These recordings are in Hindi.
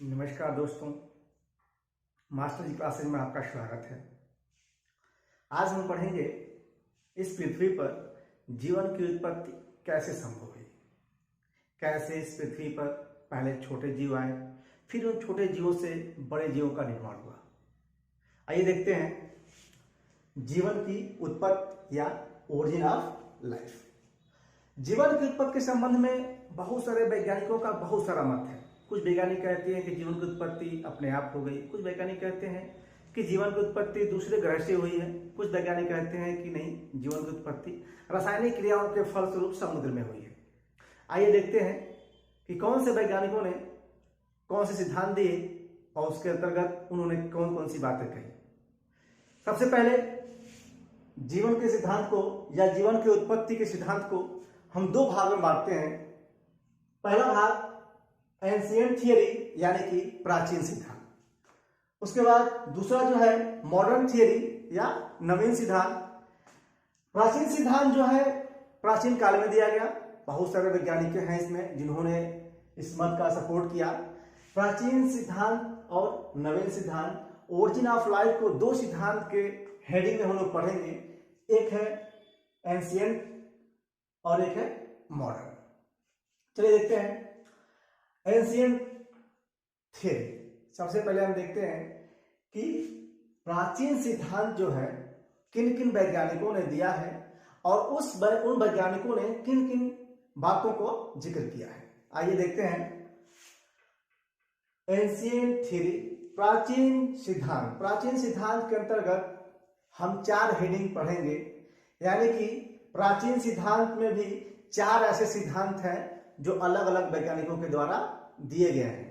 नमस्कार दोस्तों, मास्टर जी क्लासेज में आपका स्वागत है। आज हम पढ़ेंगे इस पृथ्वी पर जीवन की उत्पत्ति कैसे संभव हुई, कैसे इस पृथ्वी पर पहले छोटे जीव आए, फिर उन छोटे जीवों से बड़े जीवों का निर्माण हुआ। आइए देखते हैं जीवन की उत्पत्ति या ओरिजिन ऑफ लाइफ। जीवन की उत्पत्ति के संबंध में बहुत सारे वैज्ञानिकों का बहुत सारा मत है। कुछ वैज्ञानिक कहते हैं कि जीवन की उत्पत्ति अपने आप हो गई, कुछ वैज्ञानिक कहते हैं कि जीवन की उत्पत्ति दूसरे ग्रह से हुई है, कुछ वैज्ञानिक कहते हैं कि नहीं, जीवन की उत्पत्ति रासायनिक क्रियाओं के फलस्वरूप समुद्र में हुई है। आइए देखते हैं कि कौन से वैज्ञानिकों ने कौन से सिद्धांत दिए और उसके अंतर्गत उन्होंने कौन कौन सी बातें कही। सबसे पहले जीवन के सिद्धांत को या जीवन की उत्पत्ति के सिद्धांत को हम दो भाग में बांटते हैं। पहला भाग एंशिएंट थियरी यानी कि प्राचीन सिद्धांत, उसके बाद दूसरा जो है मॉडर्न थियरी या नवीन सिद्धांत। प्राचीन सिद्धांत जो है प्राचीन काल में दिया गया, बहुत सारे वैज्ञानिक हैं इसमें जिन्होंने इस मत का सपोर्ट किया। प्राचीन सिद्धांत और नवीन सिद्धांत, ओरिजिन ऑफ लाइफ को दो सिद्धांत के हेडिंग में हम लोग पढ़ेंगे। एक है एंशिएंट और एक है मॉडर्न। चलिए देखते हैं एंशिएंट थियरी। सबसे पहले हम देखते हैं कि प्राचीन सिद्धांत जो है किन किन वैज्ञानिकों ने दिया है और उन वैज्ञानिकों ने किन किन बातों को जिक्र किया है। आइए देखते हैं एंशिएंट थियरी, प्राचीन सिद्धांत। प्राचीन सिद्धांत के अंतर्गत हम चार हेडिंग पढ़ेंगे, यानी कि प्राचीन सिद्धांत में भी चार ऐसे सिद्धांत हैं जो अलग अलग वैज्ञानिकों के द्वारा दिए गए हैं।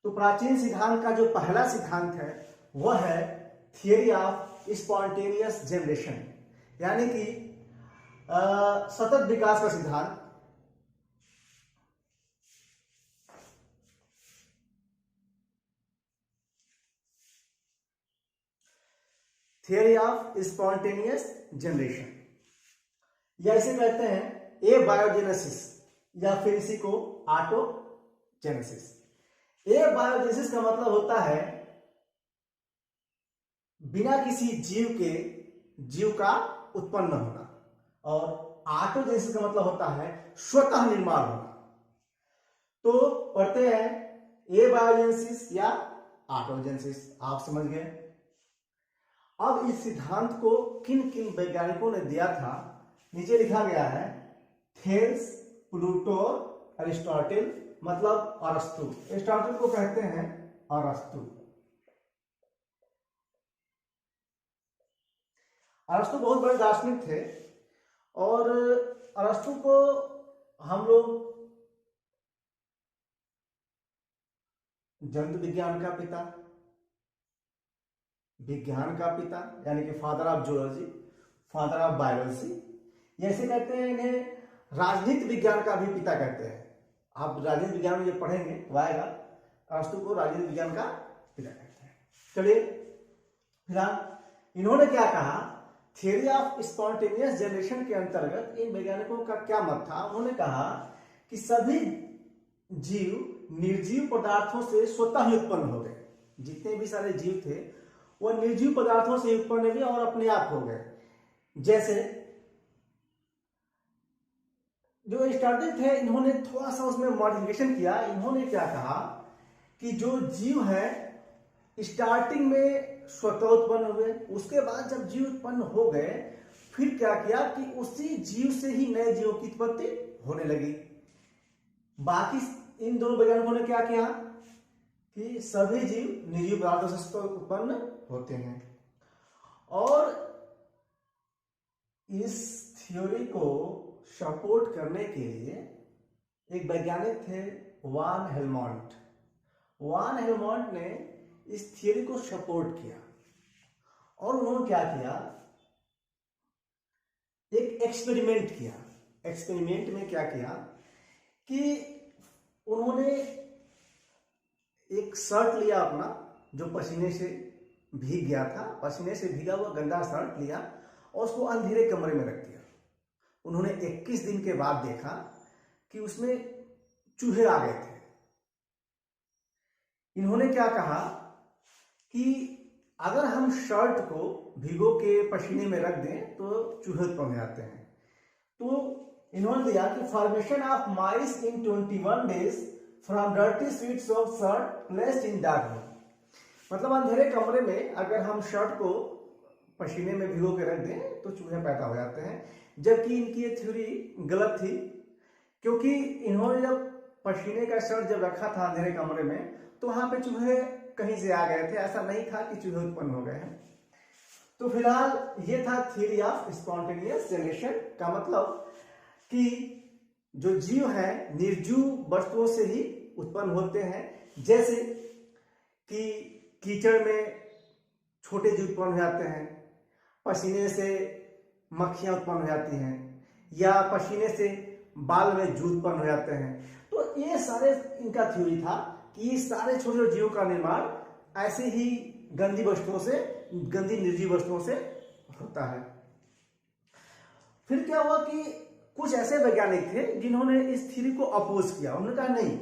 तो प्राचीन सिद्धांत का जो पहला सिद्धांत है वह है थियरी ऑफ स्पॉन्टेनियस जनरेशन, यानी कि सतत विकास का सिद्धांत। थियरी ऑफ स्पॉन्टेनियस जनरेशन या इसे कहते हैं ए बायोजेनेसिस या फिर इसी को ऑटोजेनेसिस। ए बायोजेनेसिस का मतलब होता है बिना किसी जीव का उत्पन्न होना, और ऑटोजेनेसिस का मतलब होता है स्वतः निर्माण होना। तो पढ़ते हैं ए बायोजेनेसिस या ऑटोजेनेसिस, आप समझ गए। अब इस सिद्धांत को किन किन वैज्ञानिकों ने दिया था, नीचे लिखा गया है। थेल्स, प्लूटो, अरिस्टोटल, मतलब अरस्तु। अरिस्टोटल को कहते हैं अरस्तु। अरस्तु बहुत बड़े दार्शनिक थे और अरस्तु को हम लोग जंतु विज्ञान का पिता, विज्ञान का पिता यानी कि father of zoology, father of biology, जैसे कहते हैं इन्हें राजनीति विज्ञान का भी पिता कहते हैं। आप राजनीति विज्ञान में जो पढ़ेंगे तो आएगा, अरस्तु को राजनीति विज्ञान का पिता कहते हैं। चलिए फिलहाल इन्होंने क्या कहा, थियरी ऑफ स्पॉन्टेनियस जनरेशन के अंतर्गत इन वैज्ञानिकों का क्या मत था। उन्होंने कहा कि सभी जीव निर्जीव पदार्थों से स्वतः ही उत्पन्न हो गए। जितने भी सारे जीव थे वह निर्जीव पदार्थों से उत्पन्न हुए और अपने आप हो गए। जैसे जो अरिस्टोटल थे, इन्होंने थोड़ा सा उसमें मॉडिफिकेशन किया। इन्होंने क्या कहा कि जो जीव है स्टार्टिंग में स्वतः उत्पन्न हुए, उसके बाद जब जीव उत्पन्न हो गए फिर क्या किया कि उसी जीव से ही नए जीवों की उत्पत्ति होने लगी। बाकी इन दोनों वैज्ञानिकों ने क्या किया कि सभी जीव निर्जीव पदार्थों से उत्पन्न होते हैं। और इस थ्योरी को सपोर्ट करने के लिए एक वैज्ञानिक थे वान हेलमोंट। वान हेलमोंट ने इस थ्योरी को सपोर्ट किया और उन्होंने क्या किया, एक एक्सपेरिमेंट किया। एक्सपेरिमेंट में क्या किया कि उन्होंने एक शर्ट लिया अपना जो पसीने से भीग गया था, पसीने से भीगा हुआ गंदा शर्ट लिया और उसको अंधेरे कमरे में रख दिया। उन्होंने 21 दिन के बाद देखा कि उसमें चूहे आ गए थे। इन्होंने क्या कहा कि अगर हम शर्ट को भिगो के पसीने में रख दें तो चूहे उत्पन्न हो जाते हैं। तो इन्होंने दिया कि formation of mice in 21 days from dirty sheets of shirt placed in dark room. मतलब अंधेरे कमरे में अगर हम शर्ट को पसीने में भिगो के रख दें तो चूहे पैदा हो जाते हैं, जबकि इनकी ये थ्योरी गलत थी, क्योंकि इन्होंने जब पसीने का शर्ट जब रखा था अंधेरे कमरे में तो वहां पे चूहे कहीं से आ गए थे, ऐसा नहीं था कि चूहे उत्पन्न हो गए हैं। तो फिलहाल ये था थ्योरी ऑफ स्पॉन्टेनियस जनरेशन का मतलब कि जो जीव हैं निर्जीव वस्तुओं से ही उत्पन्न होते हैं, जैसे कि कीचड़ में छोटे जीव उत्पन्न हो जाते हैं, पसीने से मक्खियां उत्पन्न हो जाती हैं, या पसीने से बाल में जूं उत्पन्न हो जाते हैं। तो ये सारे इनका थ्योरी था कि सारे छोटे छोटे जीवों का निर्माण ऐसे ही गंदी वस्तुओं से, गंदी निर्जीव वस्तुओं से होता है। फिर क्या हुआ कि कुछ ऐसे वैज्ञानिक थे जिन्होंने इस थ्योरी को अपोज किया। उन्होंने कहा नहीं,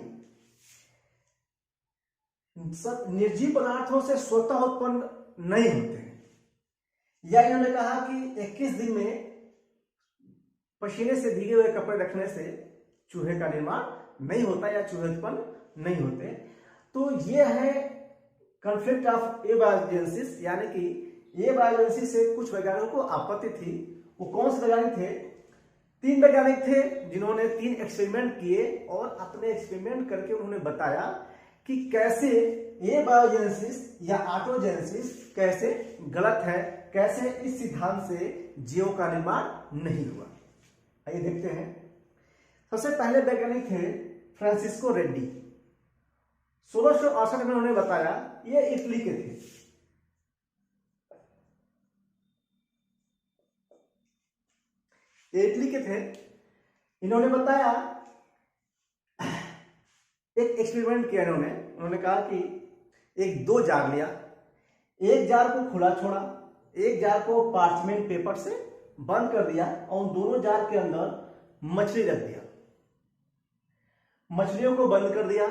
सब निर्जीव पदार्थों से स्वतः उत्पन्न नहीं होते हैं, या इन्होंने कहा कि 21 दिन में पसीने से भीगे हुए कपड़े रखने से चूहे का निर्माण नहीं होता या चूहे उत्पन्न नहीं होते। तो ये है कॉन्फ्लिक्ट ऑफ एबायोजेनेसिस, यानी कि एबायोजेनेसिस से कुछ वैज्ञानिकों को आपत्ति थी। वो कौन से वैज्ञानिक थे? 3 वैज्ञानिक थे जिन्होंने 3 एक्सपेरिमेंट किए और अपने एक्सपेरिमेंट करके उन्होंने बताया कि कैसे एबायोजेनेसिस या ऑटोजेनेसिस कैसे गलत है, कैसे इस सिद्धांत से जीवों का निर्माण नहीं हुआ। आइए देखते हैं। सबसे पहले वैज्ञानिक थे फ्रांसिस्को रेड्डी। 1668 में उन्होंने बताया, ये इटली के थे। इटली के थे। इन्होंने बताया, एक एक्सपेरिमेंट किया उन्होंने कहा कि 2 जार लिया, एक जार को खुला छोड़ा, एक जार को पार्चमेंट पेपर से बंद कर दिया और उन दोनों जार के अंदर मछली रख दिया। मछलियों को बंद कर दिया,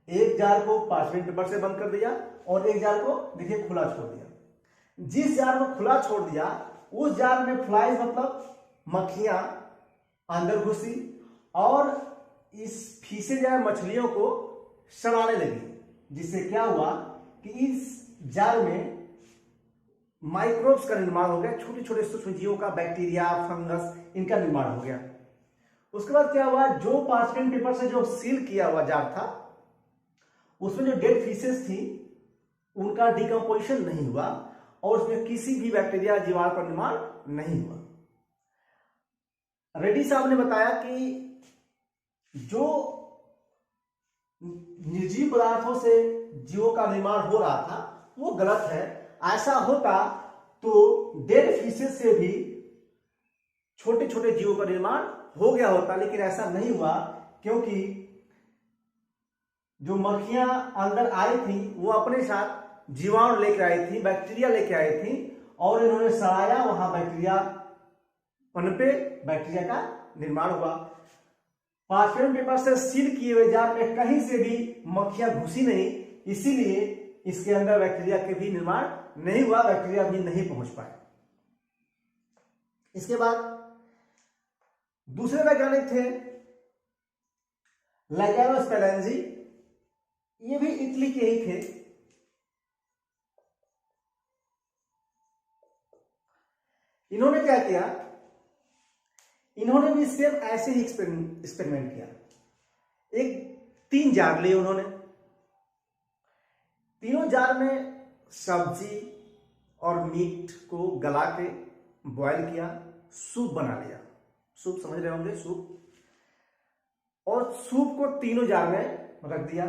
एक जार को पार्चमेंट पेपर से बंद कर दिया और एक जार को देखिए खुला छोड़ दिया। जिस जार को खुला छोड़ दिया उस जार में फ्लाइज मतलब मक्खियां अंदर घुसी और इस फीसे जाए मछलियों को सड़ाने लगी, जिससे क्या हुआ कि इस जार में माइक्रोब्स का निर्माण हो गया, छोटे छोटे सूक्ष्म जीवों का, बैक्टीरिया, फंगस, इनका निर्माण हो गया। उसके बाद क्या हुआ, जो पार्चमेंट पेपर से जो सील किया हुआ जार था उसमें जो डेड फिशेस थी उनका डिकम्पोजिशन नहीं हुआ और उसमें किसी भी बैक्टीरिया, जीवाणु का निर्माण नहीं हुआ। रेड्डी साहब ने बताया कि जो निर्जीव पदार्थों से जीवों का निर्माण हो रहा था वो गलत है। ऐसा होता तो डेड फिशेस से भी छोटे छोटे जीवों का निर्माण हो गया होता, लेकिन ऐसा नहीं हुआ क्योंकि जो मक्खियां अंदर आई थी वो अपने साथ जीवाणु लेकर आई थी, बैक्टीरिया लेकर आई थी और इन्होंने सड़ाया, वहां बैक्टीरिया पनपे, बैक्टीरिया का निर्माण हुआ। पार्चमेंट पेपर से सील किए हुए जार में कहीं से भी मक्खियां घुसी नहीं, इसीलिए इसके अंदर बैक्टीरिया के भी निर्माण नहीं हुआ, बैक्टीरिया भी नहीं पहुंच पाए। इसके बाद दूसरे वैज्ञानिक थे लैजारो स्पेलेंजी, ये भी इटली के ही थे। इन्होंने क्या किया, इन्होंने भी सेम ऐसे ही एक्सपेरिमेंट किया। 3 जार लिए उन्होंने, तीनों जार में सब्जी और मीट को गला के बॉयल किया, सूप बना लिया। सूप समझ रहे होंगे, सूप। और सूप को तीनों जार में रख दिया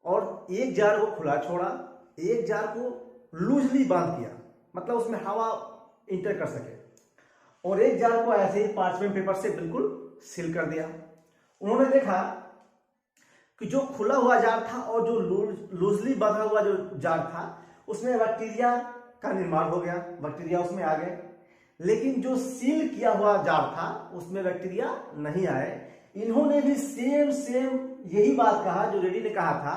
और एक जार को खुला छोड़ा, एक जार को लूजली बांध किया, मतलब उसमें हवा इंटर कर सके, और एक जार को ऐसे ही पार्चमेंट पेपर से बिल्कुल सील कर दिया। उन्होंने देखा कि जो खुला हुआ जार था और जो लूजली बांधा हुआ जो जार था उसमें बैक्टीरिया का निर्माण हो गया, बैक्टीरिया उसमें आ गए, लेकिन जो सील किया हुआ जार था उसमें बैक्टीरिया नहीं आए। इन्होंने भी सेम यही बात कहा जो रेड्डी ने कहा था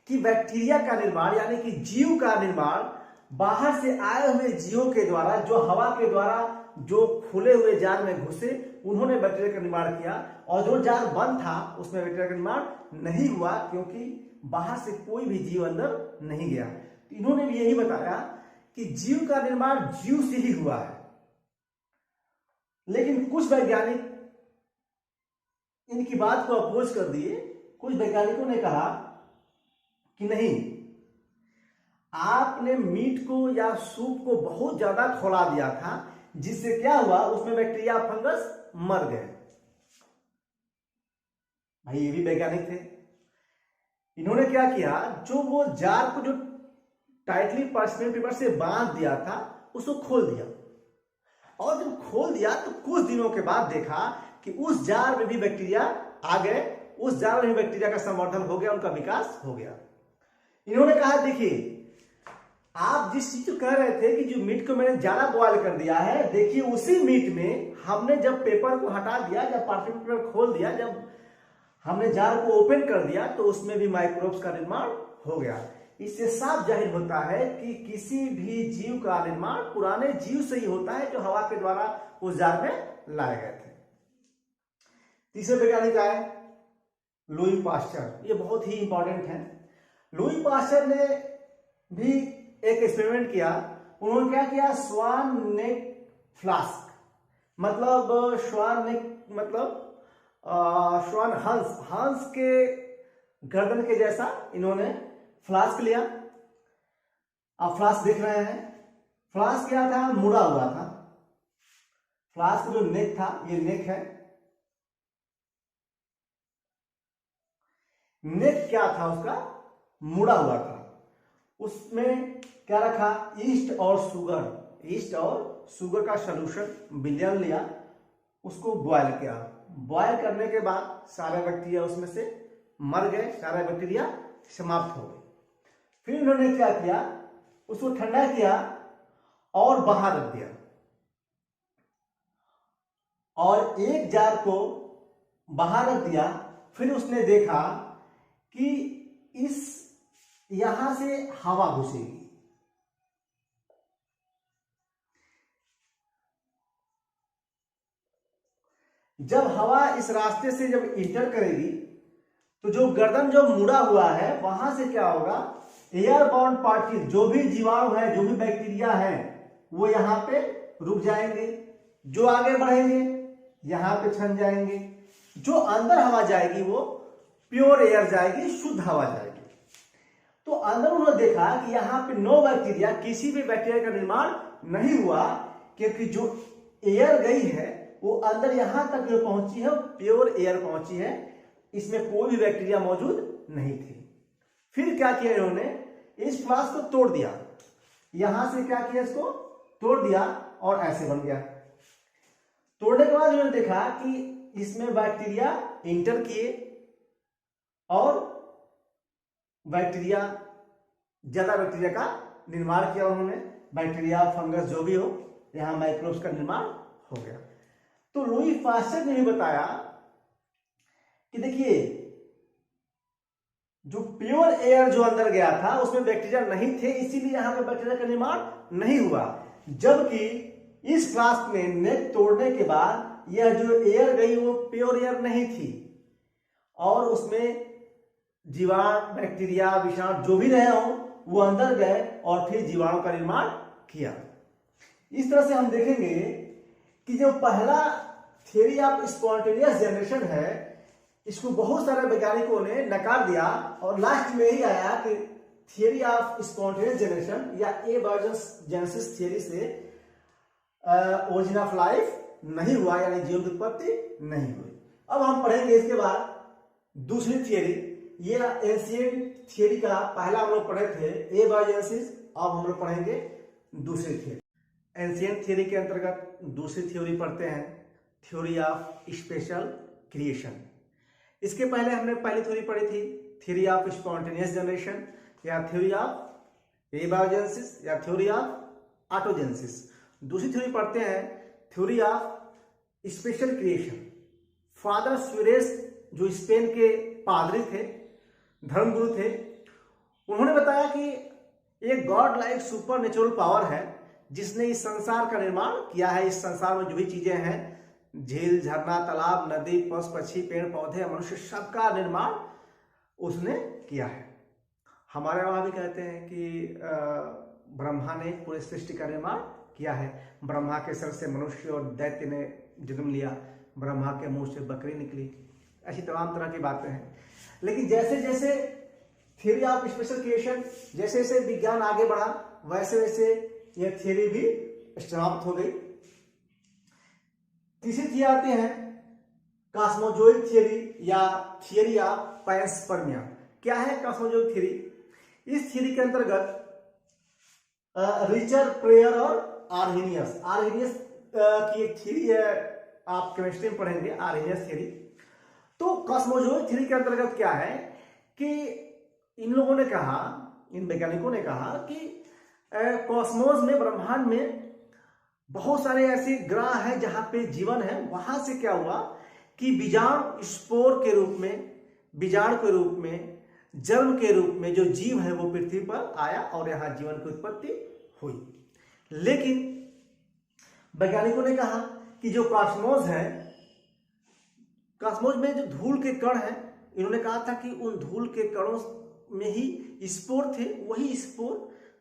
कि बैक्टीरिया का निर्माण यानी कि जीव का निर्माण बाहर से आए हुए जीवों के द्वारा, जो हवा के द्वारा जो खुले हुए जार में घुसे उन्होंने बैक्टीरिया का निर्माण किया, और जो जार बंद था उसमें बैक्टीरिया का निर्माण नहीं हुआ, क्योंकि बाहर से कोई भी जीव अंदर नहीं गया। तो इन्होंने भी यही बताया कि जीव का निर्माण जीव से ही हुआ है। लेकिन कुछ वैज्ञानिक इनकी बात को अपोज कर दिए। कुछ वैज्ञानिकों ने कहा कि नहीं, आपने मीट को या सूप को बहुत ज्यादा खौला दिया था, जिससे क्या हुआ, उसमें बैक्टीरिया फंगस मर गए। भाई ये भी वैज्ञानिक थे। इन्होंने क्या किया, जो वो जार को जो टाइटली पार्चमेंट पेपर से बांध दिया था उसको खोल दिया, और जब खोल दिया तो कुछ दिनों के बाद देखा कि उस जार में भी बैक्टीरिया आ गए, उस जार में भी बैक्टीरिया का संवर्धन हो गया, उनका विकास हो गया। इन्होंने कहा देखिए, आप जिस चीज को कह रहे थे कि जो मीट को मैंने ज्यादा बॉयल कर दिया है, देखिए उसी मीट में हमने जब पेपर को हटा दिया, जब पार्चमेंट पेपर खोल दिया, जब हमने जार को ओपन कर दिया, तो उसमें भी माइक्रोब्स का निर्माण हो गया। इससे साफ जाहिर होता है कि किसी भी जीव का निर्माण पुराने जीव से ही होता है, जो हवा के द्वारा उस जार में लाए गए थे। तीसरे वैज्ञानिक आए लुई पास्चर। ये बहुत ही इंपॉर्टेंट है। लुई पास्चर ने भी एक एक्सपेरिमेंट किया। उन्होंने क्या किया, स्वान नेक फ्लास्क, मतलब स्वान नेक मतलब स्वान हंस के गर्दन के जैसा इन्होंने फ्लास्क लिया। आप फ्लास्क देख रहे हैं, फ्लास्क क्या था, मुड़ा हुआ था। फ्लास्क जो नेक था, ये नेक है। नेक क्या था उसका, मुड़ा हुआ था। उसमें क्या रखा, ईस्ट और शुगर का सॉल्यूशन विलयन लिया, उसको बॉयल किया। बॉयल करने के बाद सारे बैक्टीरिया उसमें से मर गए, सारे बैक्टीरिया समाप्त हो गए। फिर उन्होंने क्या किया, उसको ठंडा किया और बाहर रख दिया, और एक जार को बाहर रख दिया। फिर उसने देखा कि इस यहां से हवा घुसेगी, जब हवा इस रास्ते से जब इंटर करेगी तो जो गर्दन जो मुड़ा हुआ है वहां से क्या होगा, एयर बाउंड पार्टिकल, जो भी जीवाणु है, जो भी बैक्टीरिया है, वो यहां पे रुक जाएंगे। जो आगे बढ़ेंगे यहां पे छन जाएंगे। जो अंदर हवा जाएगी वो प्योर एयर जाएगी, शुद्ध हवा जाएगी। तो अंदर उन्होंने देखा कि यहाँ पे नो बैक्टीरिया, किसी भी बैक्टीरिया का निर्माण नहीं हुआ, क्योंकि जो एयर गई है वो अंदर यहां तक जो पहुंची है प्योर एयर पहुंची है, इसमें कोई भी बैक्टीरिया मौजूद नहीं थी। फिर क्या किया इन्होंने, इस फ्लास्क को तोड़ दिया, यहां से क्या किया, इसको तोड़ दिया और ऐसे बन गया। तोड़ने के बाद उन्होंने देखा कि इसमें बैक्टीरिया इंटर किए और बैक्टीरिया, ज्यादा बैक्टीरिया का निर्माण किया उन्होंने। बैक्टीरिया फंगस जो भी हो, यहां माइक्रोब्स का निर्माण हो गया। तो लुई पास्चर ने भी बताया कि देखिए, जो प्योर एयर जो अंदर गया था उसमें बैक्टीरिया नहीं थे, इसीलिए यहां पे बैक्टीरिया का निर्माण नहीं हुआ। जबकि इस फ्लास्क में नेक तोड़ने के बाद यह जो एयर गई वो प्योर एयर नहीं थी, और उसमें जीवाणु, बैक्टीरिया, विषाणु जो भी रहे हों वो अंदर गए और फिर जीवाणु का निर्माण किया। इस तरह से हम देखेंगे कि जो पहला थियरी ऑफ स्पॉन्टेनियस जनरेशन है, इसको बहुत सारे वैज्ञानिकों ने नकार दिया, और लास्ट में यही आया कि थियरी ऑफ स्पॉन्टेनियस जनरेशन या एबायोजेनेसिस थियरी से ओरिजिन ऑफ लाइफ नहीं हुआ, यानी जीवन की उत्पत्ति नहीं हुई। अब हम पढ़ेंगे इसके बाद दूसरी थियरी। ये एंशिएंट थियरी का पहला हम लोग पढ़े थे एबायोजेनेसिस, अब हम लोग पढ़ेंगे दूसरी थियरी। एंशिएंट थियरी के अंतर्गत दूसरी थ्योरी पढ़ते हैं, थ्योरी ऑफ स्पेशल क्रिएशन। इसके पहले हमने पहली थ्योरी पढ़ी थी, थ्योरी ऑफ स्पॉन्टेनियस जनरेशन या थ्योरी ऑफ एबायोजेनेसिस या थ्योरी ऑफ ऑटोजेनेसिस। दूसरी थ्योरी पढ़ते हैं, theory of special creation. Father Suresh जो स्पेन के पादरी थे, धर्मगुरु थे, उन्होंने बताया कि एक God like super natural power है जिसने इस संसार का निर्माण किया है। इस संसार में जो भी चीजें हैं, झील, झरना, तालाब, नदी, पशु पक्षी, पेड़ पौधे, मनुष्य, सबका निर्माण उसने किया है। हमारे वहां भी कहते हैं कि ब्रह्मा ने पूरे सृष्टि का निर्माण किया है। ब्रह्मा के सर से मनुष्य और दैत्य ने जन्म लिया, ब्रह्मा के मुंह से बकरी निकली, ऐसी तमाम तरह की बातें हैं। लेकिन जैसे जैसे थ्योरी ऑफ स्पेशल क्रिएशन, जैसे जैसे विज्ञान आगे बढ़ा, वैसे वैसे यह थ्योरी भी समाप्त हो गई। तीसरी थ्योरी आते हैं कॉस्मोजोइक थ्योरी या थ्योरी ऑफ पैंसपर्मिया। क्या है कॉस्मोजोइक थ्योरी? इस थ्योरी के अंतर्गत रिचर्ड प्रेयर और आर्हेनियस की एक थ्योरी है, आप केमिस्ट्री में पढ़ेंगे, आर्हेनियस थ्योरी। तो कॉस्मोजोइक थ्योरी के अंतर्गत क्या है कि इन लोगों ने कहा, इन वैज्ञानिकों ने कहा कि कॉस्मोस में, ब्रह्मांड में बहुत सारे ऐसे ग्रह हैं जहां पे जीवन है। वहां से क्या हुआ कि बीजाणु स्पोर के रूप में, बीजाणु के रूप में, जन्म के रूप में जो जीव है वो पृथ्वी पर आया और यहां जीवन की उत्पत्ति हुई। लेकिन वैज्ञानिकों ने कहा कि जो कॉस्मोस है, कॉस्मोस में जो धूल के कण हैं, इन्होंने कहा था कि उन धूल के कणों में ही स्पोर थे, वही स्पोर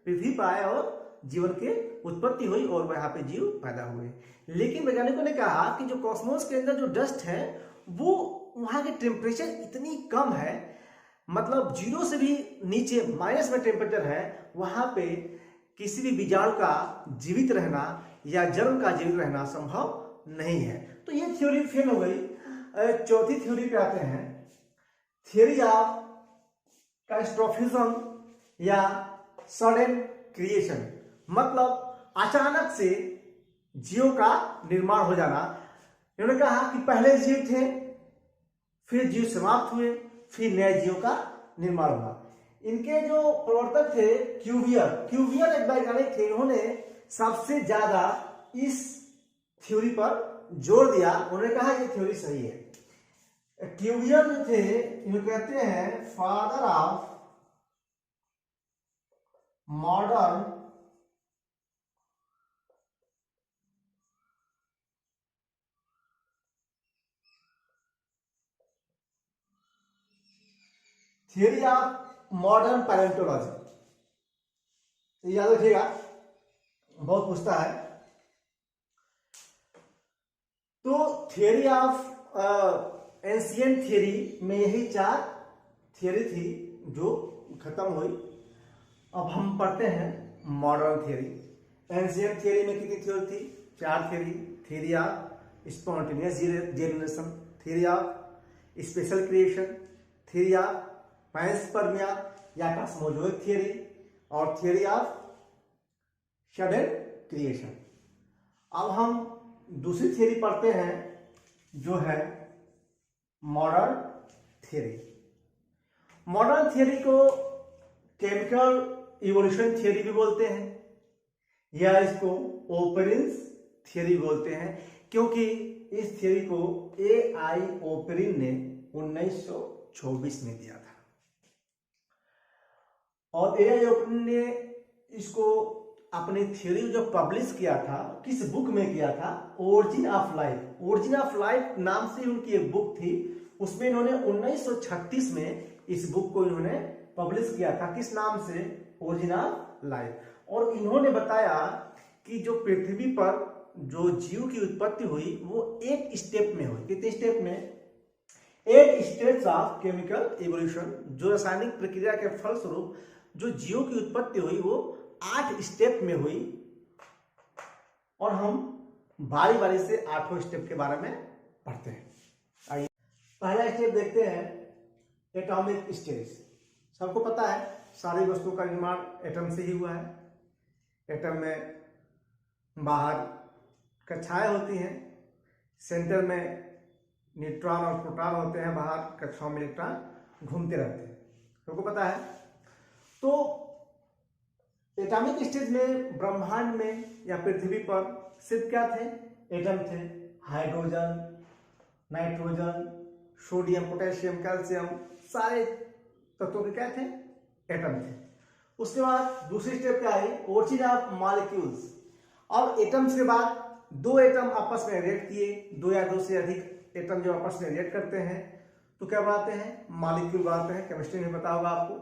पृथ्वी पर आए और जीवन की उत्पत्ति हुई और वहां पे जीव पैदा हुए। लेकिन वैज्ञानिकों ने कहा कि जो कॉस्मोस के अंदर जो डस्ट है वो, वहां के टेम्परेचर इतनी कम है, मतलब 0 से भी नीचे, माइनस में टेम्परेचर है, वहां पे किसी भी बीजाणु का जीवित रहना या जर्म का जीवित रहना संभव नहीं है। तो ये थ्योरी फेल हो गई। चौथी थ्योरी पे आते हैं, थ्योरी ऑफ कैटास्ट्रोफिज्म या सडन क्रिएशन, मतलब अचानक से जीव का निर्माण हो जाना। इन्होंने कहा कि पहले जीव थे, फिर जीव समाप्त हुए, फिर नए जीव का निर्माण हुआ। इनके जो प्रवर्तक थे क्यूवियर एक वैज्ञानिक थे, इन्होंने सबसे ज्यादा इस थ्योरी पर जोर दिया। उन्होंने कहा ये थ्योरी सही है। क्यूवियर जो थे, इन्हें कहते हैं father of modern theory of modern palaeontology. याद रखिएगा, बहुत पूछता है। तो थ्योरी ऑफ एंशिएंट थ्योरी में यही 4 थ्योरी थी जो खत्म हुई। अब हम पढ़ते हैं मॉडर्न थ्योरी। एंशिएंट थ्योरी में कितनी थ्योरी थी? 4 theory. Theory of spontaneous generation, theory of special creation, theory of panspermia या कॉस्मोजोइक थ्योरी, और थ्योरी ऑफ सडन क्रिएशन। अब हम दूसरी थ्योरी पढ़ते हैं जो है मॉडर्न थ्योरी। मॉडर्न थ्योरी को केमिकल इवोल्यूशन थ्योरी भी बोलते हैं या इसको ओपेरिन्स थ्योरी बोलते हैं, क्योंकि इस थ्योरी को AI ओपेरिन ने 1924 में दिया था। और AI ओपेरिन ने इसको अपनी थ्योरी जो पब्लिश किया था, किस बुक में किया था? Origin of life. Origin of life नाम से उनकी एक बुक थी, उसमें इन्होंने 1936 में इस बुक को इन्होंने पब्लिश किया था। किस नाम से? Origin of life. और इन्होंने बताया कि जो पृथ्वी पर जो जीव की उत्पत्ति हुई वो 8 स्टेप में हुई। कितने स्टेप में? 8 स्टेप्स ऑफ केमिकल इवोल्यूशन। जो रासायनिक प्रक्रिया के फलस्वरूप जो जीव की उत्पत्ति हुई वो 8 स्टेप में हुई। और हम बारी बारी से 8 स्टेप के बारे में पढ़ते हैं। आइए पहला स्टेप देखते हैं, एटॉमिक स्टेज। सबको पता है सारी वस्तुओं का निर्माण एटम से ही हुआ है। एटम में बाहर कक्षाएं होती हैं, सेंटर में न्यूट्रॉन और प्रोटॉन होते हैं, बाहर कक्षाओं में इलेक्ट्रॉन घूमते रहते हैं, सबको पता है। तो एटॉमिक स्टेज में ब्रह्मांड में या पृथ्वी पर सिर्फ क्या थे? एटम थे। Hydrogen, nitrogen, sodium, potassium, calcium, सारे तत्वों के क्या थे? एटम थे। उसके बाद दूसरी स्टेप क्या आई, ओरिजिन ऑफ मॉलिक्यूल्स। अब एटम्स के बाद दो एटम आपस में रिएक्ट किए, दो या दो से अधिक एटम जो आपस में रिएक्ट करते हैं तो क्या बनाते हैं, मॉलिक्यूल बनाते हैं। केमिस्ट्री में पता होगा आपको।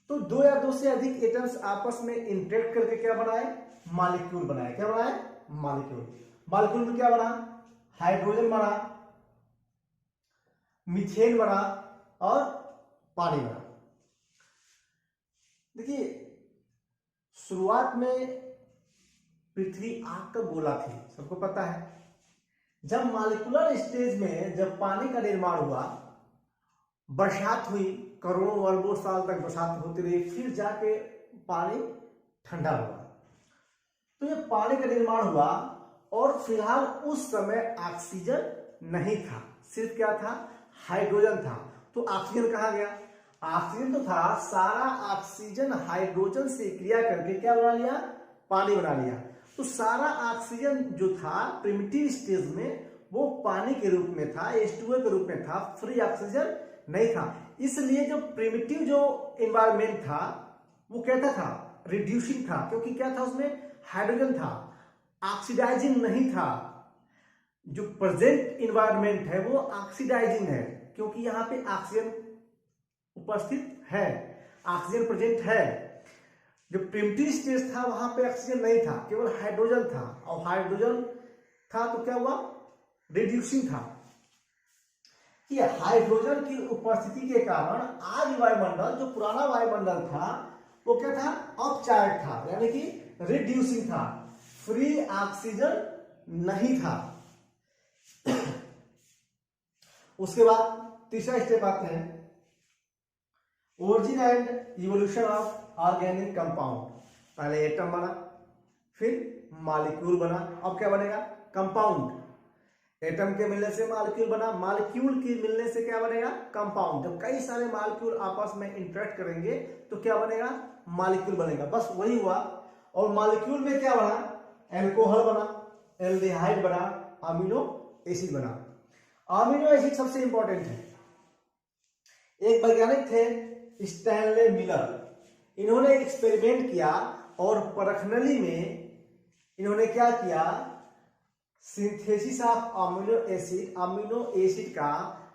तो दो या दो से अधिक एटम्स आपस में इंटरेक्ट करके क्या बनाए, मॉलिक्यूल बनाए। क्या बनाए, मॉलिक्यूल। मॉलिक्यूल में क्या बना, हाइड्रोजन बना, मीथेन बना और पानी बना। देखिए शुरुआत में पृथ्वी आग का गोला थी, सबको पता है। जब मॉलिक्यूलर स्टेज में जब पानी का निर्माण हुआ, बरसात हुई, करोड़ों अरबों साल तक बरसात होती रही, फिर जाके पानी ठंडा हुआ। तो ये पानी का निर्माण हुआ और फिलहाल उस समय ऑक्सीजन नहीं था, सिर्फ क्या था, हाइड्रोजन था। तो ऑक्सीजन कहाँ गया, ऑक्सीजन तो था, सारा ऑक्सीजन हाइड्रोजन से क्रिया करके क्या बना लिया, पानी बना लिया। तो सारा ऑक्सीजन जो था प्रिमिटिव स्टेज में वो पानी के रूप में था, H2O के रूप में था, फ्री ऑक्सीजन नहीं था। इसलिए जो प्रिमिटिव जो एनवायरमेंट था वो कैसा था, रिड्यूसिंग था, क्योंकि क्या था, उसमें हाइड्रोजन था, ऑक्सीडाइजिंग नहीं था। जो प्रेजेंट एनवायरमेंट है वो ऑक्सीडाइजिंग है, क्योंकि यहाँ पे ऑक्सीजन उपस्थित है, ऑक्सीजन प्रेजेंट है। जो प्रिमिटिव स्टेज था वहां पे ऑक्सीजन नहीं था, केवल हाइड्रोजन था, और हाइड्रोजन था तो क्या हुआ, रिड्यूसिंग था। कि हाइड्रोजन की उपस्थिति के कारण आज वायुमंडल, जो पुराना वायुमंडल था वो क्या था, अपचार्ज था, यानी कि रिड्यूसिंग था, फ्री ऑक्सीजन नहीं था। उसके बाद तीसरा स्टेप आते हैं, origin and evolution of organic compound. पहले एटम बना, फिर मॉलिक्यूल बना, अब क्या बनेगा, कंपाउंड। एटम के मिलने से मॉलिक्यूल बना, मॉलिक्यूल के मिलने से क्या बनेगा, कंपाउंड। जब कई सारे मॉलिक्यूल आपस में इंटरेक्ट करेंगे तो क्या बनेगा, मॉलिक्यूल बनेगा। बस वही हुआ। और मॉलिक्यूल में क्या बना, एल्कोहल बना, एल्डिहाइड बना, अमीनो एसिड बना। अमीनो एसिड सबसे इंपॉर्टेंट है। एक वैज्ञानिक थे स्टैनले मिलर, इन्होंने एक्सपेरिमेंट किया और परखनली में इन्होंने क्या किया, सिंथेसिस ऑफ अमीनो एसिड का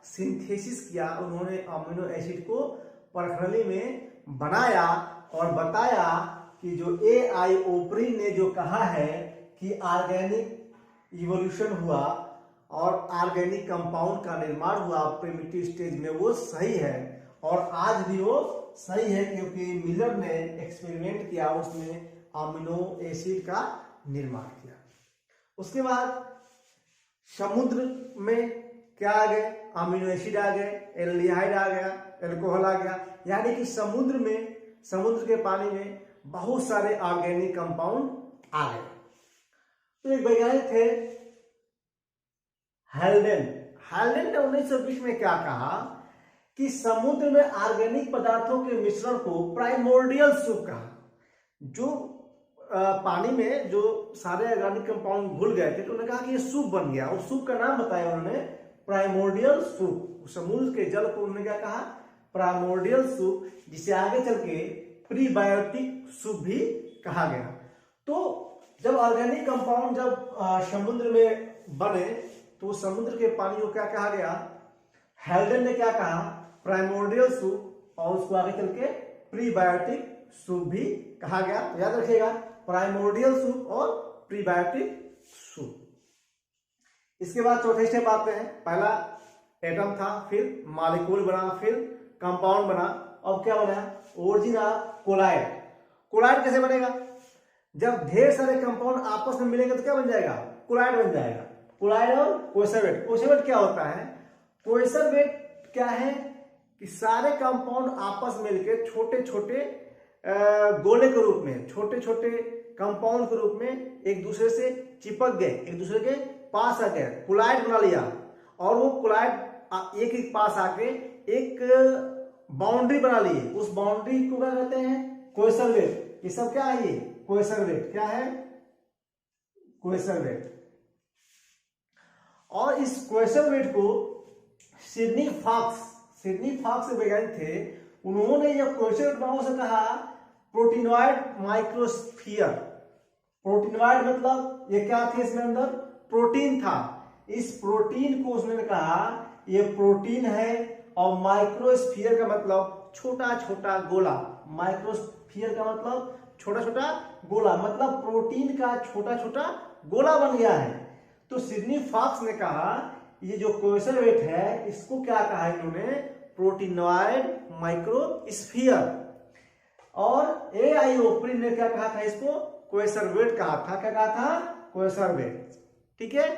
सिंथेसिस किया। उन्होंने अमीनो एसिड को परखनली में बनाया और बताया कि जो A.I. ओपरिन ने जो कहा है कि ऑर्गेनिक इवोल्यूशन हुआ और ऑर्गेनिक कंपाउंड का निर्माण हुआ प्रिमिटिव स्टेज में, वो सही है। और आज भी वो सही है, क्योंकि मिलर ने एक्सपेरिमेंट किया, उसने अमीनो एसिड का निर्माण किया। उसके बाद समुद्र में क्या आ गए, अमीनो एसिड आ गए, एल्डिहाइड आ गया, एल्कोहल आ गया। यानी कि समुद्र में, समुद्र के पानी में बहुत सारे ऑर्गेनिक कंपाउंड आ गए। तो एक वैज्ञानिक थे हेल्डेन ने 1920 में क्या कहा कि समुद्र में ऑर्गेनिक पदार्थों के मिश्रण को प्राइमोर्डियल सूप कहा। जो पानी में जो सारे ऑर्गेनिक कंपाउंड घुल गए थे तो उन्होंने कहा कि ये सूप बन गया, और सूप का नाम बताया उन्होंने प्राइमोर्डियल सूप। समुद्र के जल को उन्होंने क्या कहा, प्राइमोर्डियल सूप, जिसे आगे चल के प्रीबायोटिक सूप भी कहा गया। तो जब ऑर्गेनिक कंपाउंड जब समुद्र में बने तो समुद्र के पानी को क्या कहा गया, हेल्डेन ने क्या कहा, प्राइमोर्डियल सूप, और उसको आगे चल के प्रीबायोटिक सूप भी कहा गया। याद रखिएगा, प्राइमोर्डियल सूप और प्रीबायोटिक सूप। इसके बाद चौथे स्टेप आते हैं। पहला एटम था, फिर मॉलिक्यूल बना, फिर कंपाउंड बना, अब क्या बना, ओरिजिन ऑफ कोलाइड। कोलाइड कैसे बनेगा, जब ढेर सारे कंपाउंड आपस में मिलेंगे तो क्या बन जाएगा, कोलाइड बन जाएगा। कोलाइड और कोएसरवेट। कोएसरवेट क्या होता है, कोएसरवेट क्या है कि सारे कंपाउंड आपस में मिलकर छोटे छोटे गोले के रूप में, छोटे छोटे कंपाउंड के रूप में एक दूसरे से चिपक गए, एक दूसरे के पास आ गए, कोलाइड बना लिया। और वो कोलाइड एक एक पास आके एक बाउंड्री बना ली, उस बाउंड्री को क्या कहते हैं, कोएसरवेट। ये सब क्या है, ये कोएसरवेट क्या है, कोएसरवेट। और इस कोएसरवेट को सिडनी फॉक्स वैज्ञानिक थे, उन्होंने जब क्वेश्चन बनाओ से कहा प्रोटीनॉइड माइक्रोस्फीयर, प्रोटीनॉइड मतलब ये क्या थे इसमें अंदर प्रोटीन था, इस प्रोटीन को उसने कहा ये प्रोटीन है, और माइक्रोस्फीयर का मतलब छोटा छोटा गोला, माइक्रोस्फीयर का मतलब छोटा छोटा गोला, मतलब प्रोटीन का छोटा छोटा गोला बन गया है। तो सिडनी फॉक्स ने कहा ये जो कोएसरवेट है इसको क्या कहा इन्होंने प्रोटीनॉइड माइक्रोस्फीयर, और एआई ओप्रिन ने क्या कहा था इसको कोएसरवेट कहा था, क्या कहा था कोएसरवेट। ठीक है,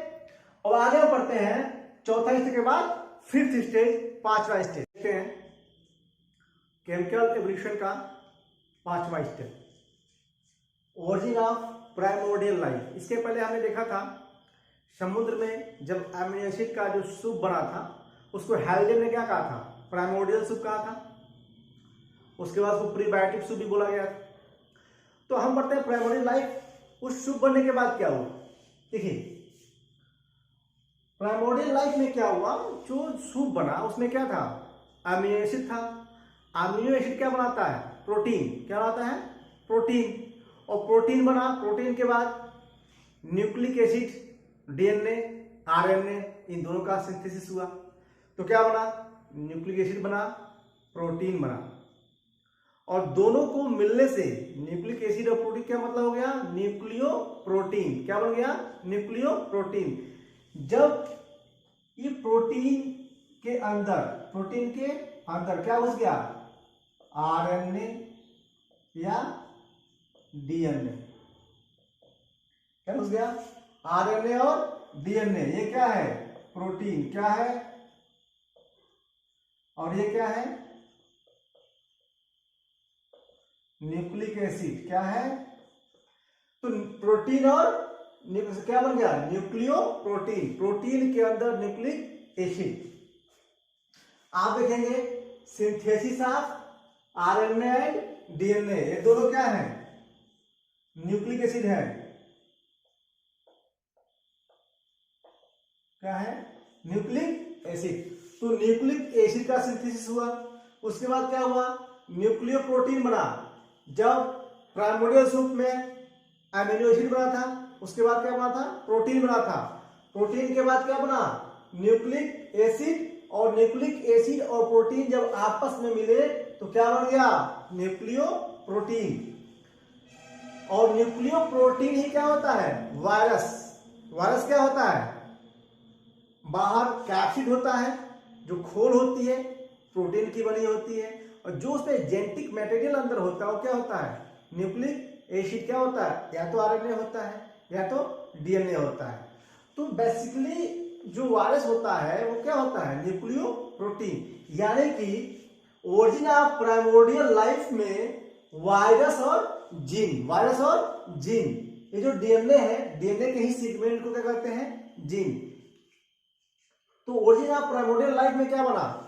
अब आगे बढ़ते हैं चौथा स्टेज के बाद फिफ्थ स्टेज, पांचवा स्टेज देखते हैं केमिकल एवोल्यूशन का पांचवा stage, origin of primordial life. इसके पहले हमने देखा था समुद्र में जब अमीनो एसिड का जो सूप बना था उसको हेल्डेन ने क्या कहा था प्राइमोर्डियल सूप कहा था, उसके बाद उसको प्रीबायोटिक सूप भी बोला गया था। तो हम बढ़ते हैं प्राइमोर्डियल लाइफ, उस सूप बनने के बाद क्या हुआ। देखिए प्राइमोर्डियल लाइफ में क्या हुआ, जो सूप बना उसमें क्या था अमीनो एसिड था, अमीनो एसिड क्या बनाता है प्रोटीन, क्या बनाता है प्रोटीन, और प्रोटीन बना, प्रोटीन के बाद न्यूक्लिक एसिड डीएनए आरएनए इन दोनों का सिंथेसिस हुआ, तो क्या बना न्यूक्लिक एसिड बना प्रोटीन बना, और दोनों को मिलने से न्यूक्लिक एसिड और प्रोटीन क्या मतलब हो गया न्यूक्लियो प्रोटीन, क्या बन गया न्यूक्लियो प्रोटीन। जब ये प्रोटीन के अंदर क्या घुस गया आरएनए या डीएनए, क्या घुस गया आरएनए और डीएनए, ये क्या है प्रोटीन, क्या है और ये क्या है न्यूक्लिक एसिड, क्या है। तो प्रोटीन और क्या बन गया न्यूक्लियो प्रोटीन, प्रोटीन के अंदर न्यूक्लिक एसिड। आप देखेंगे synthesis of RNA and DNA, ये दोनों क्या है न्यूक्लिक एसिड है, क्या है न्यूक्लिक एसिड। तो न्यूक्लिक एसिड का सिंथेसिस हुआ, उसके बाद क्या हुआ न्यूक्लियो प्रोटीन बना। जब प्राइमोर्डियल सूप में अमीनो एसिड बना था उसके बाद क्या बना था प्रोटीन बना था, प्रोटीन के बाद क्या बना न्यूक्लिक एसिड, और न्यूक्लिक एसिड और प्रोटीन जब आपस में मिले तो क्या बन गया न्यूक्लियो प्रोटीन। और न्यूक्लियो प्रोटीन ही क्या होता है वायरस, वायरस क्या होता है बाहर कैप्सिड होता है जो खोल होती है प्रोटीन की बनी होती है, और जो उसमें जेनेटिक मटेरियल अंदर होता है वो क्या होता है न्यूक्लिक एसिड, क्या होता है या तो आरएनए होता है या तो डीएनए होता है। तो बेसिकली जो वायरस होता है वो क्या होता है न्यूक्लियो प्रोटीन, यानी कि ओरिजिन ऑफ प्राइमोर्डियल लाइफ में वायरस और जीन, वायरस और जीन, ये जो डीएनए है डीएनए के ही सेगमेंट को क्या कहते हैं जीन। तो ओरिजिन ऑफ प्राइमोर्डियल लाइफ में क्या बना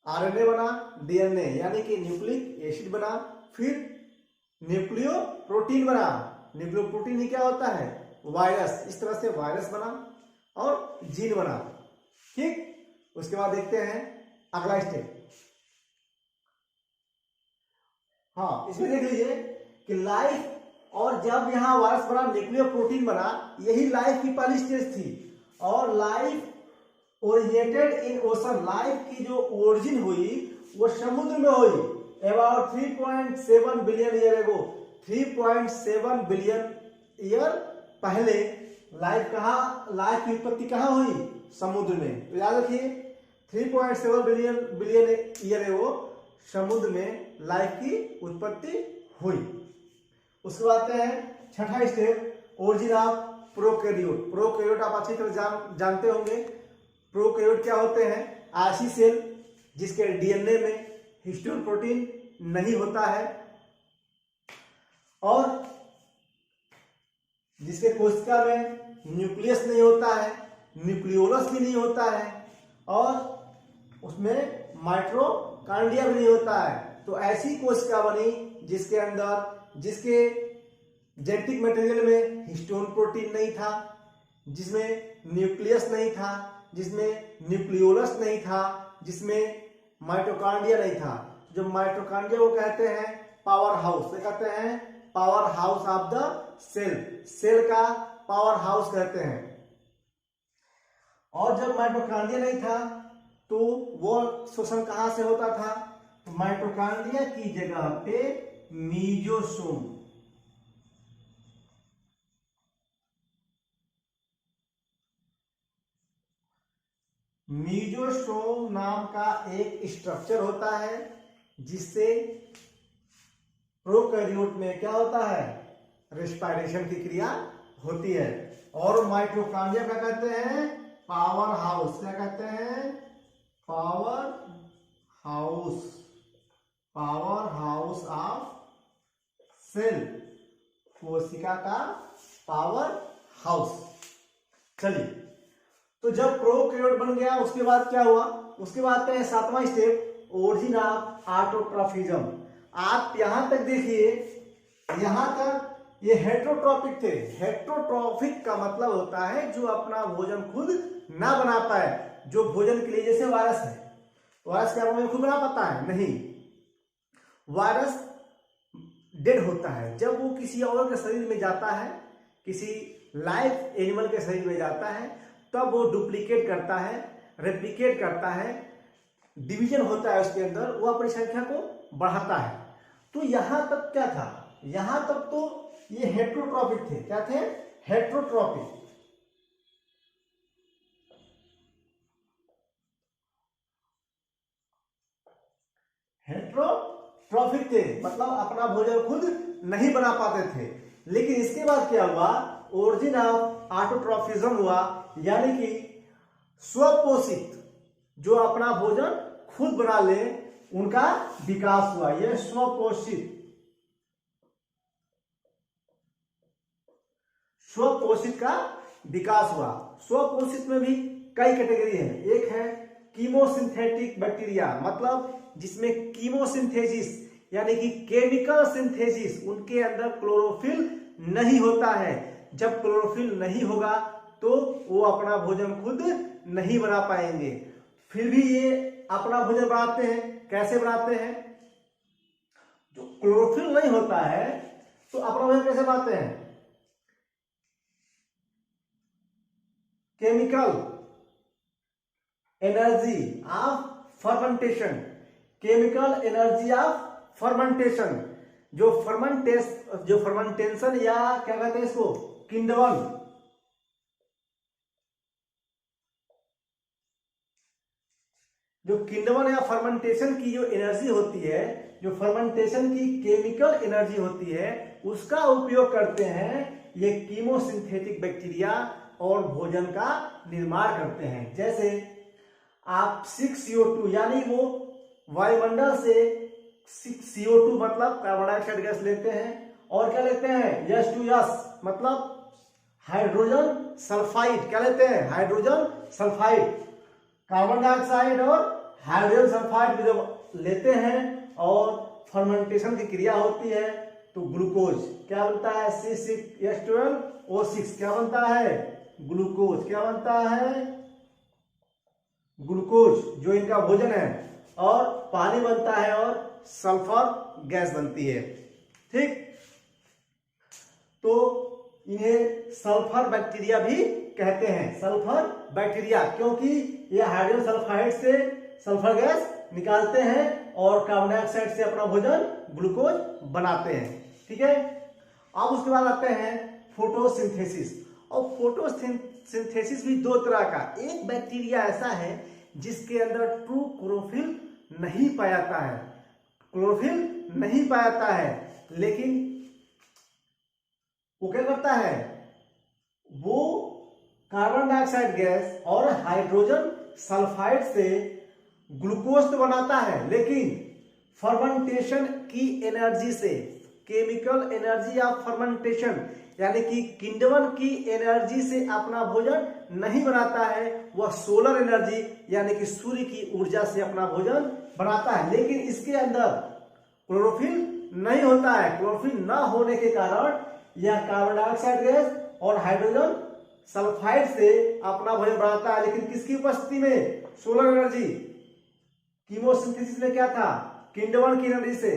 आरएनए बना डीएनए यानी कि न्यूक्लिक एसिड बना, फिर न्यूक्लियो प्रोटीन बना, न्यूक्लियो प्रोटीन ही क्या होता है वायरस, इस तरह से वायरस बना और जीन बना। ठीक, उसके बाद देखते हैं अगला स्टेप। हाँ इसमें देख लीजिए कि लाइफ, और जब यहां वायरस बना न्यूक्लियो प्रोटीन बना, यही लाइफ की पहली स्टेज थी, और life originated in ocean, life की जो ओरिजिन हुई वो समुद्र में हुई about 3.7 billion year ago, 3.7 billion year पहले लाइफ की उत्पत्ति कहाँ हुई समुद्र में। तो याद रखिए 3.7 बिलियन ईयर एगो समुद्र में लाइफ की उत्पत्ति हुई। उसके बाद आते हैं छठा step origin of prokaryote. Prokaryote आप अच्छी तरह जानते होंगे। प्रोकैरियोट क्या होते हैं ऐसी सेल जिसके डीएनए में हिस्टोन प्रोटीन नहीं होता है और जिसके कोशिका में न्यूक्लियस नहीं होता है, न्यूक्लियोलस भी नहीं होता है और उसमें माइटोकॉन्ड्रिया भी नहीं होता है। तो ऐसी कोशिका बनी जिसके अंदर जिसके जेनेटिक मटेरियल में हिस्टोन प्रोटीन नहीं था, जिसमें न्यूक्लियस नहीं था, जिसमें न्यूक्लियोलस नहीं था, जिसमें माइटोकॉन्ड्रिया नहीं था। जो माइटोकॉन्ड्रिया को कहते हैं पावर हाउस, क्या कहते हैं? Power house of the cell, cell का पावर हाउस कहते हैं। और जब माइटोकॉन्ड्रिया नहीं था तो वो शोषण कहां से होता था? तो माइटोकॉन्ड्रिया की जगह पे मीजोसोम, मीजोसोम नाम का एक स्ट्रक्चर होता है जिससे प्रोकैरियोट में क्या होता है? रेस्पिरेशन की क्रिया होती है। और माइटोकॉन्ड्रिया क्या कहते हैं? Power house. क्या कहते हैं? Power house, power house of cell, कोशिका का पावर हाउस। चलिए, तो जब प्रोकैरियोट बन गया उसके बाद क्या हुआ? उसके बाद क्या है? 7वां स्टेप, ओरिजिन ऑफ ऑटोट्रॉफिज्म। आप यहां तक देखिए, यहां तक ये हेट्रोट्रॉपिक थे। हेट्रोट्रॉफिक का मतलब होता है जो अपना भोजन खुद ना बना पाए, जो भोजन के लिए, जैसे वायरस है, वायरस क्या भोजन खुद बना पाता है? नहीं, वायरस डेड होता है जब वो किसी और के शरीर में जाता है, किसी लाइव एनिमल के शरीर में जाता है, तब वो डुप्लीकेट करता है, रेप्लिकेट करता है, डिवीजन होता है उसके अंदर, वो अपनी संख्या को बढ़ाता है। तो यहां तक क्या था? यहां तक तो ये हेट्रोट्रॉपिक थे। क्या थे? हेट्रोट्रॉपिक। हेट्रोट्रॉपिक थे मतलब अपना भोजन खुद नहीं बना पाते थे। लेकिन इसके बाद क्या हुआ? ओरिजिन ऑफ ऑटोट्रॉफिज्म हुआ, यानी कि स्वपोषित, जो अपना भोजन खुद बना ले, उनका विकास हुआ। यह स्वपोषित, स्वपोषित का विकास हुआ। स्वपोषित में भी कई कैटेगरी है। एक है कीमोसिंथेटिक बैक्टीरिया, मतलब जिसमें कीमोसिंथेसिस यानी कि केमिकल सिंथेसिस, उनके अंदर क्लोरोफिल नहीं होता है। जब क्लोरोफिल नहीं होगा तो वो अपना भोजन खुद नहीं बना पाएंगे। फिर भी ये अपना भोजन बनाते हैं। कैसे बनाते हैं? जो क्लोरोफिल नहीं होता है तो अपना भोजन कैसे बनाते हैं? Chemical energy of fermentation, chemical energy of fermentation, जो फर्मेंटेशन या क्या कहते हैं इसको? किण्वन, जो किण्वन या फर्मेंटेशन की जो एनर्जी होती है, जो फर्मेंटेशन की केमिकल एनर्जी होती है, उसका उपयोग करते हैं ये कीमोसिंथेटिक बैक्टीरिया और भोजन का निर्माण करते हैं। जैसे आप 6CO2 यानी वो वायुमंडल से 6CO2 मतलब कार्बन डाइऑक्साइड गैस लेते हैं, और क्या लेते हैं? H2S मतलब हाइड्रोजन सल्फाइड। क्या लेते हैं? Hydrogen sulphide. कार्बन डाइऑक्साइड और हाइड्रोजन सल्फाइड जब लेते हैं और फर्मेंटेशन की क्रिया होती है तो ग्लूकोज क्या बनता है? C6H12O6 क्या बनता है? ग्लूकोज। क्या बनता है? ग्लूकोज, जो इनका भोजन है, और पानी बनता है और सल्फर गैस बनती है। ठीक, तो इन्हें सल्फर बैक्टीरिया भी कहते हैं। सल्फर बैक्टीरिया क्योंकि ये हाइड्रोजन सल्फाइड से सल्फर गैस निकालते हैं और कार्बन डाइऑक्साइड से अपना भोजन ग्लूकोज बनाते हैं। ठीक है, अब उसके बाद आते हैं फोटोसिंथेसिस। और फोटोसिंथेसिस भी दो तरह का। एक बैक्टीरिया ऐसा है जिसके अंदर ट्रू क्लोरोफिल नहीं पाया जाता है, क्लोरोफिल नहीं पाया जाता है, लेकिन वो क्या करता है? वो कार्बन डाइऑक्साइड गैस और हाइड्रोजन सल्फाइड से ग्लूकोज तो बनाता है, लेकिन फर्मेंटेशन की एनर्जी से, केमिकल एनर्जी ऑफ फर्मेंटेशन यानी कि किण्वन की एनर्जी से अपना भोजन नहीं बनाता है। वह सोलर एनर्जी यानी कि सूर्य की ऊर्जा से अपना भोजन बनाता है। लेकिन इसके अंदर क्लोरोफिल नहीं होता है। क्लोरोफिल न होने के कारण यह कार्बन डाइऑक्साइड गैस और हाइड्रोजन सल्फाइड से अपना भोजन बनाता है, लेकिन किसकी उपस्थिति में? Solar energy. कीमोसिंथेसिस में क्या था? किंडवन की एनर्जी से,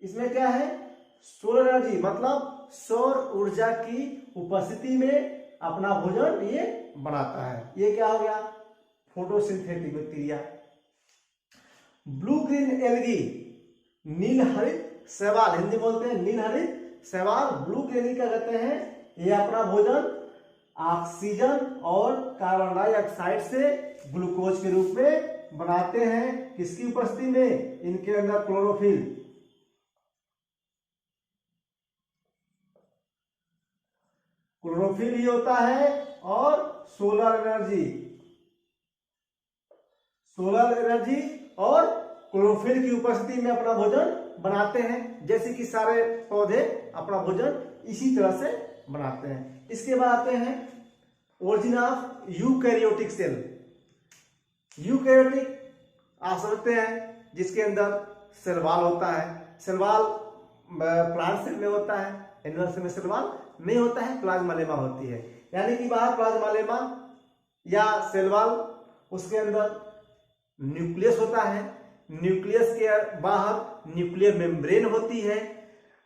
इसमें क्या है, सोलर एनर्जी मतलब सौर ऊर्जा की उपस्थिति में अपना भोजन ये बनाता है। ये क्या हो गया, photosynthetic bacteria. Blue green algae, नील हरित शैवाल, हिंदी बोलते हैं नील हरित शैवाल। ब्लू ग्रीन क्या कहते हैं, ये अपना भोजन ऑक्सीजन और कार्बन डाइऑक्साइड से ग्लूकोज के रूप में बनाते हैं। किसकी उपस्थिति में, इनके अंदर क्लोरोफिल, क्लोरोफिल ही होता है और सोलर एनर्जी, सोलर एनर्जी और क्लोरोफिल की उपस्थिति में अपना भोजन बनाते हैं। जैसे कि सारे पौधे अपना भोजन इसी तरह से बनाते हैं। इसके बाद आते हैं origin of eukaryotic cell. Eukaryotic आप समझते हैं जिसके अंदर सेल वॉल होता है। सेल वॉल प्लांट सेल में होता है, एनिमल सेल में सेल वॉल नहीं होता है, प्लाज्मा होती है। यानी कि बाहर प्लाज्मा या सेल वॉल, उसके अंदर न्यूक्लियस होता है, न्यूक्लियस के बाहर न्यूक्लियर मेम्ब्रेन होती है,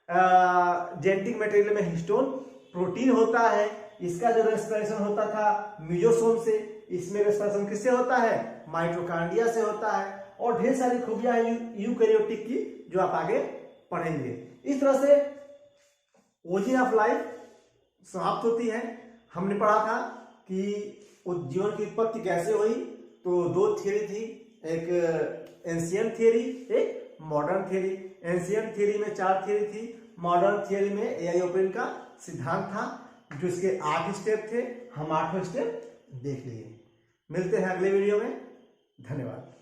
जेनेटिक मटेरियल में हिस्टोन प्रोटीन होता है। इसका जो रेस्पिरेशन होता था म्यूजोसोम से, इसमें रेस्पिरेशन किससे होता है, माइटोकॉन्ड्रिया से होता है। और ढेर सारी खूबियां हैं यूकैरियोटिक की जो आप आगे पढ़ेंगे। इस तरह से ओरिजिन ऑफ लाइफ समाप्त होती है। हमने पढ़ा था कि जीवन की उत्पत्ति कैसे हुई, तो दो थियरी थी, एक एंशिएंट थियरी, एक मॉडर्न थियरी। एंशिएंट थियरी में 4 थियरी थी, मॉडर्न थियरी में एआई का सिद्धांत था, जो इसके 8 स्टेप थे। हम 8वें स्टेप देख लिए। मिलते हैं अगले वीडियो में। धन्यवाद।